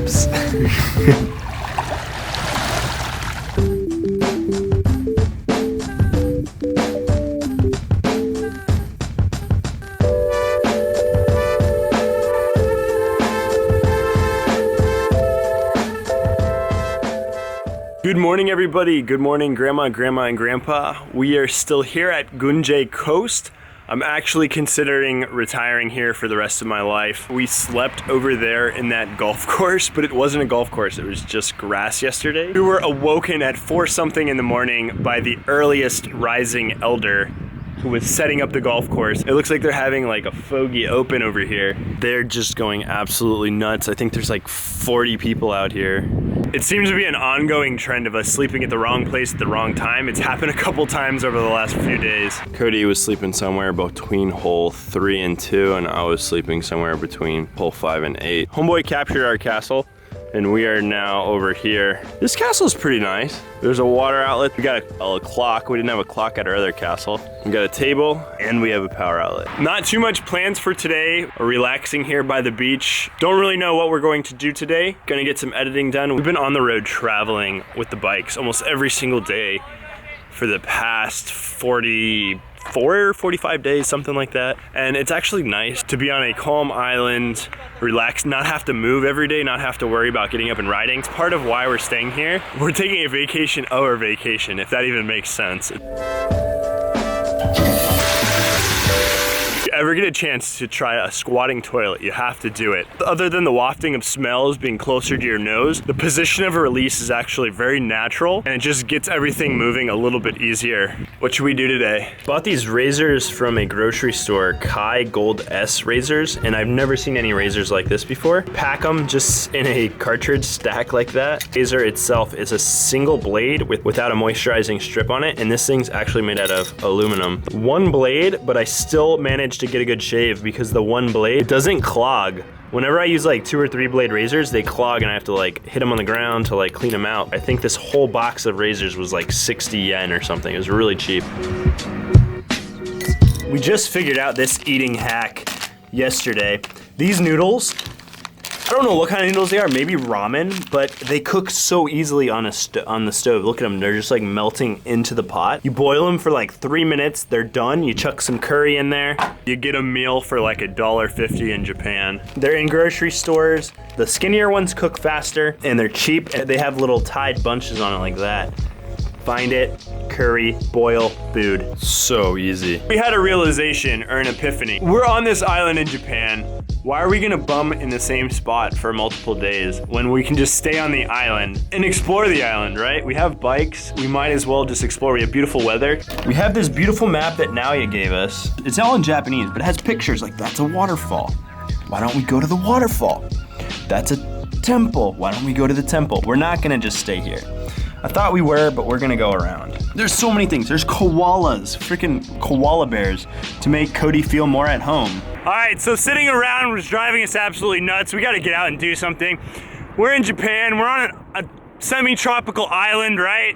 Oops. Good morning, everybody. Good morning, Grandma, and Grandpa. We are still here at Gunje Coast. I'm actually considering retiring here for the rest of my life. We slept over there in that golf course, but it wasn't a golf course. It was just grass yesterday. We were awoken at 4 something in the morning by the earliest rising elder who was setting up the golf course. It looks like they're having like a fogey open over here. They're just going absolutely nuts. I think there's like 40 people out here. It seems to be an ongoing trend of us sleeping at the wrong place at the wrong time. It's happened a couple times over the last few days. Cody was sleeping somewhere between hole 3 and 2, and I was sleeping somewhere between hole 5 and 8. Homeboy captured our castle, and we are now over here. This castle is pretty nice. There's a water outlet. We got a clock. We didn't have a clock at our other castle. We got a table, and we have a power outlet. Not too much plans for today. We're relaxing here by the beach. Don't really know what we're going to do today. Gonna get some editing done. We've been on the road traveling with the bikes almost every single day for the past 45 days, something like that. And it's actually nice to be on a calm island, relax, not have to move every day, not have to worry about getting up and riding. It's part of why we're staying here. We're taking a vacation over vacation, if that even makes sense. If you ever get a chance to try a squatting toilet, you have to do it. Other than the wafting of smells being closer to your nose, the position of a release is actually very natural, and it just gets everything moving a little bit easier. What should we do today? Bought these razors from a grocery store, Kai Gold S razors, and I've never seen any razors like this before. Pack them just in a cartridge stack like that. Razor itself is a single blade without a moisturizing strip on it, and this thing's actually made out of aluminum. One blade, but I still managed to get a good shave because the one blade doesn't clog. Whenever I use like 2 or 3 blade razors, they clog and I have to like hit them on the ground to like clean them out. I think this whole box of razors was like 60 yen or something. It was really cheap. We just figured out this eating hack yesterday. These noodles, I don't know what kind of noodles they are, maybe ramen, but they cook so easily on the stove. Look at them, they're just like melting into the pot. You boil them for like 3 minutes, they're done. You chuck some curry in there. You get a meal for like $1.50 in Japan. They're in grocery stores. The skinnier ones cook faster and they're cheap. They have little tied bunches on it like that. Find it, curry, boil, food. So easy. We had a realization or an epiphany. We're on this island in Japan. Why are we gonna bum in the same spot for multiple days when we can just stay on the island and explore the island, right? We have bikes, we might as well just explore. We have beautiful weather. We have this beautiful map that Naoya gave us. It's all in Japanese, but it has pictures like that's a waterfall. Why don't we go to the waterfall? That's a temple. Why don't we go to the temple? We're not gonna just stay here. I thought we were, but we're gonna go around. There's so many things. There's koalas, freaking koala bears to make Cody feel more at home. All right, so sitting around was driving us absolutely nuts. We gotta get out and do something. We're in Japan, we're on a semi-tropical island, right?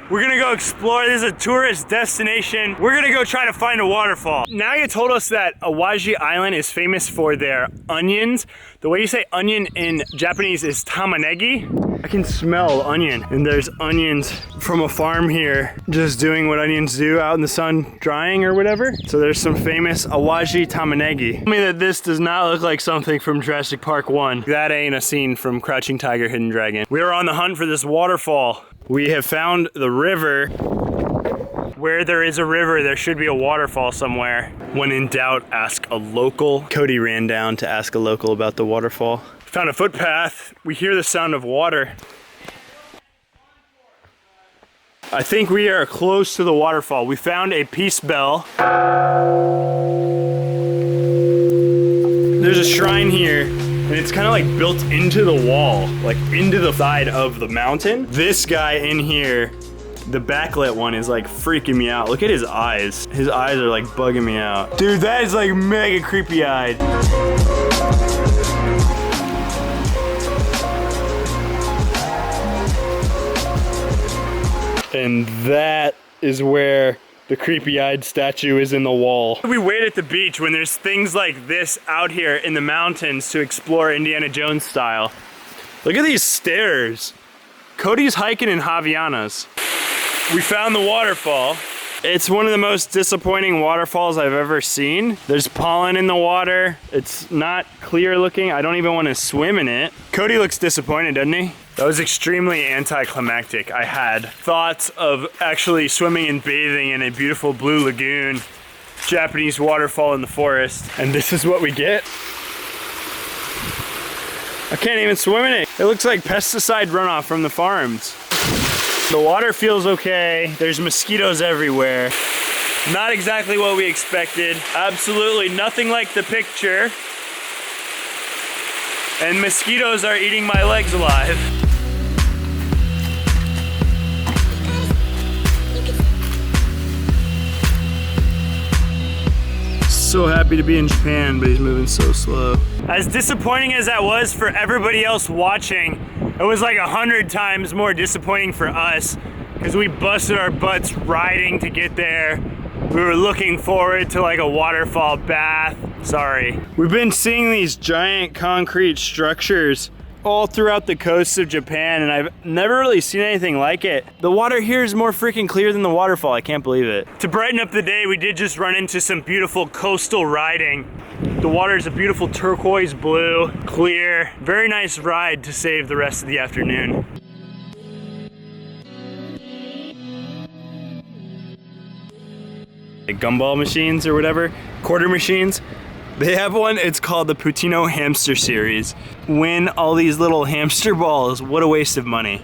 We're gonna go explore. This is a tourist destination. We're gonna go try to find a waterfall. Naoya told us that Awaji Island is famous for their onions. The way you say onion in Japanese is tamanegi. I can smell onion, and there's onions from a farm here just doing what onions do out in the sun drying or whatever. So there's some famous Awaji tamanegi. Tell me that this does not look like something from Jurassic Park 1. That ain't a scene from Crouching Tiger, Hidden Dragon. We are on the hunt for this waterfall. We have found the river. Where there is a river, there should be a waterfall somewhere. When in doubt, ask a local. Cody ran down to ask a local about the waterfall. Found a footpath. We hear the sound of water. I think we are close to the waterfall. We found a peace bell. There's a shrine here, and it's kind of like built into the wall, like into the side of the mountain. This guy in here, the backlit one, is like freaking me out. Look at his eyes. His eyes are like bugging me out. Dude, that is like mega creepy eyed. And that is where the creepy-eyed statue is in the wall. We wait at the beach when there's things like this out here in the mountains to explore Indiana Jones style. Look at these stairs. Cody's hiking in Havaianas. We found the waterfall. It's one of the most disappointing waterfalls I've ever seen. There's pollen in the water. It's not clear looking. I don't even want to swim in it. Cody looks disappointed, doesn't he? That was extremely anticlimactic. I had thoughts of actually swimming and bathing in a beautiful blue lagoon, Japanese waterfall in the forest, and this is what we get. I can't even swim in it. It looks like pesticide runoff from the farms. The water feels okay. There's mosquitoes everywhere. Not exactly what we expected. Absolutely nothing like the picture. And mosquitoes are eating my legs alive. So happy to be in Japan, but he's moving so slow. As disappointing as that was for everybody else watching, it was like 100 times more disappointing for us because we busted our butts riding to get there. We were looking forward to like a waterfall bath. Sorry. We've been seeing these giant concrete structures all throughout the coast of Japan, and I've never really seen anything like it. The water here is more freaking clear than the waterfall. I can't believe it. To brighten up the day, we did just run into some beautiful coastal riding. The water is a beautiful turquoise blue, clear, very nice ride to save the rest of the afternoon. The gumball machines or whatever, quarter machines. They have one, it's called the Putino Hamster Series. Win all these little hamster balls. What a waste of money.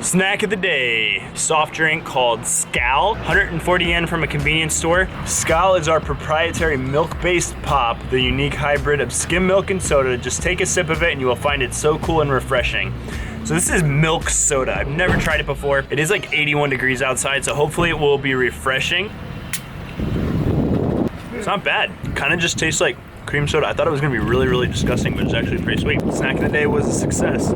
Snack of the day, soft drink called Skal, 140 yen from a convenience store. Skal is our proprietary milk-based pop, the unique hybrid of skim milk and soda. Just take a sip of it and you will find it so cool and refreshing. So this is milk soda. I've never tried it before. It is like 81 degrees outside, so hopefully it will be refreshing. It's not bad. Kind of just tastes like cream soda. I thought it was gonna be really, really disgusting, but it's actually pretty sweet. Snack of the day was a success.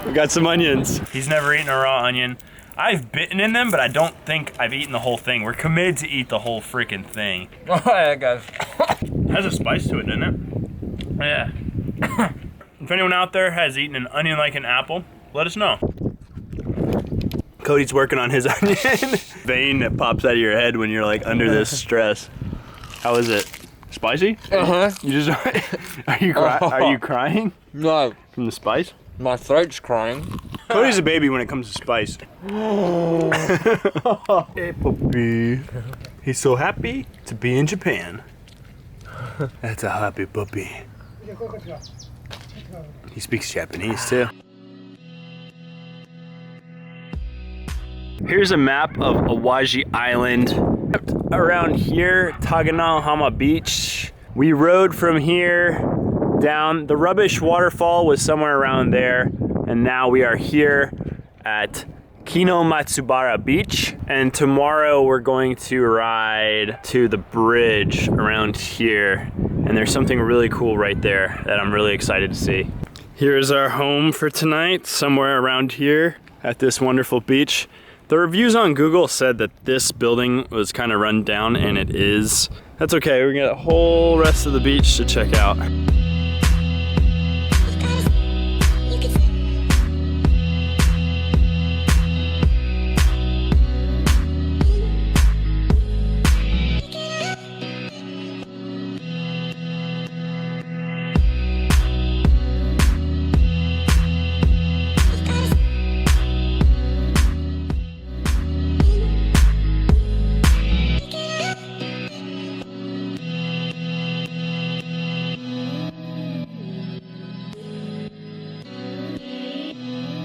We got some onions. He's never eaten a raw onion. I've bitten in them, but I don't think I've eaten the whole thing. We're committed to eat the whole freaking thing. Oh yeah, guys. It has a spice to it, doesn't it? Yeah. If anyone out there has eaten an onion like an apple, let us know. Cody's working on his onion. Vein that pops out of your head when you're like under this stress. How is it? Spicy? Uh-huh. You just are you crying? No. From the spice? My throat's crying. Cody's a baby when it comes to spice. Hey puppy. He's so happy to be in Japan. That's a happy puppy. He speaks Japanese too. Here's a map of Awaji Island. Around here, Taganahama Beach. We rode from here down. The Rubbish Waterfall was somewhere around there. And now we are here at Kinomatsubara Beach. And tomorrow we're going to ride to the bridge around here. And there's something really cool right there that I'm really excited to see. Here's our home for tonight, somewhere around here at this wonderful beach. The reviews on Google said that this building was kind of run down, and it is. That's okay, we're gonna get a whole rest of the beach to check out.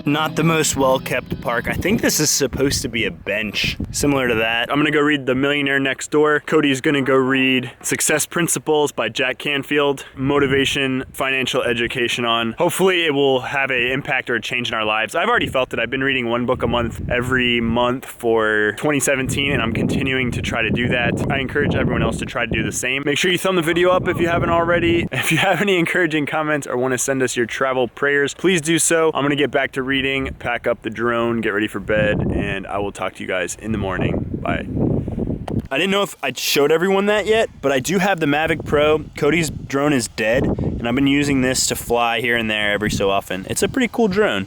Not the most well-kept park. I think this is supposed to be a bench, similar to that. I'm gonna go read The Millionaire Next Door. Cody's gonna go read Success Principles by Jack Canfield. Motivation, financial education on. Hopefully it will have an impact or a change in our lives. I've already felt it. I've been reading one book a month every month for 2017, and I'm continuing to try to do that. I encourage everyone else to try to do the same. Make sure you thumb the video up if you haven't already. If you have any encouraging comments or wanna send us your travel prayers, please do so. I'm gonna get back to reading, pack up the drone, get ready for bed, and I will talk to you guys in the morning. Bye. I didn't know if I showed everyone that yet, but I do have the Mavic Pro. Cody's drone is dead, and I've been using this to fly here and there every so often. It's a pretty cool drone.